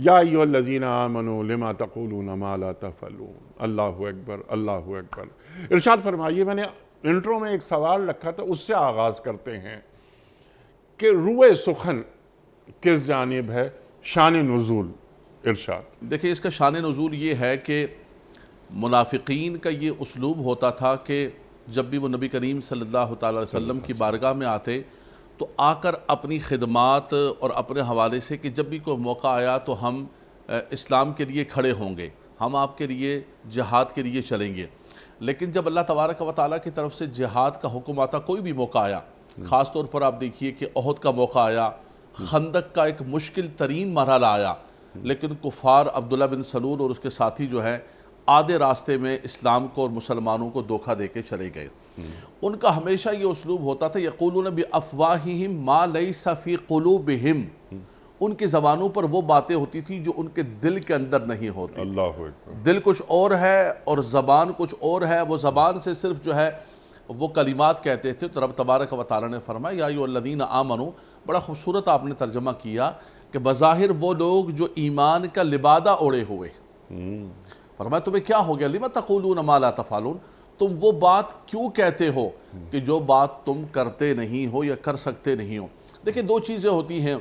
یا ایھا الذین آمنوا لما تقولون ما لا تفعلون۔ اللہ اکبر، اللہ اکبر۔ ارشاد فرمائیے، میں نے انٹرو میں ایک سوال رکھا تھا، اس سے آغاز کرتے ہیں کہ روئے سخن کس جانب ہے؟ شان نزول ارشاد۔ دیکھیں، اس کا شان نزول یہ ہے کہ منافقین کا یہ اسلوب ہوتا تھا کہ جب بھی وہ نبی کریم صلی اللہ تعالی وسلم کی بارگاہ میں آتے تو آ کر اپنی خدمات اور اپنے حوالے سے کہ جب بھی کوئی موقع آیا تو ہم اسلام کے لیے کھڑے ہوں گے، ہم آپ کے لیے جہاد کے لیے چلیں گے۔ لیکن جب اللہ تبارک و تعالیٰ کی طرف سے جہاد کا حکم آتا، کوئی بھی موقع آیا، خاص طور پر آپ دیکھیے کہ احد کا موقع آیا، خندق کا ایک مشکل ترین مرحلہ آیا، لیکن کفار عبداللہ بن سلول اور اس کے ساتھی جو ہیں آدھے راستے میں اسلام کو اور مسلمانوں کو دھوکہ دے کے چلے گئے۔ ان کا ہمیشہ یہ اسلوب ہوتا تھا، یقولون بافواہہم ما لیس فی قلوبہم، ان کی زبانوں پر وہ باتیں ہوتی تھی جو ان کے دل کے اندر نہیں ہوتی۔ اللہ اکبر۔ دل کچھ اور ہے اور زبان کچھ اور ہے، وہ زبان سے صرف جو ہے وہ کلمات کہتے تھے۔ تو رب تبارک و تعالیٰ نے فرمایا یا ایھا الذین آمنوا، بڑا خوبصورت آپ نے ترجمہ کیا کہ بظاہر وہ لوگ جو ایمان کا لبادہ اوڑے ہوئے، فرمایا تمہیں کیا ہو گیا؟ لما تقولون ما لا تفعلون، تم وہ بات کیوں کہتے ہو کہ جو بات تم کرتے نہیں ہو یا کر سکتے نہیں ہو۔ دیکھیں، دو چیزیں ہوتی ہیں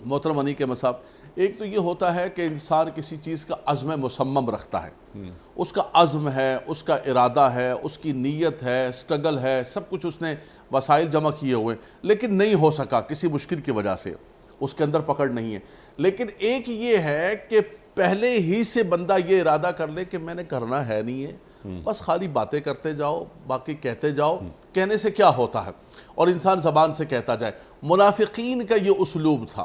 محترم انی کے مصاحب۔ ایک تو یہ ہوتا ہے کہ انسان کسی چیز کا عزم مصمم رکھتا ہے، اس کا عزم ہے، اس کا ارادہ ہے، اس کی نیت ہے، سٹرگل ہے، سب کچھ اس نے وسائل جمع کیے ہوئے، لیکن نہیں ہو سکا کسی مشکل کی وجہ سے، اس کے اندر پکڑ نہیں ہے۔ لیکن ایک یہ ہے کہ پہلے ہی سے بندہ یہ ارادہ کر لے کہ میں نے کرنا ہے نہیں ہے، بس خالی باتیں کرتے جاؤ، باقی کہتے جاؤ، کہنے سے کیا ہوتا ہے، اور انسان زبان سے کہتا جائے۔ منافقین کا یہ اسلوب تھا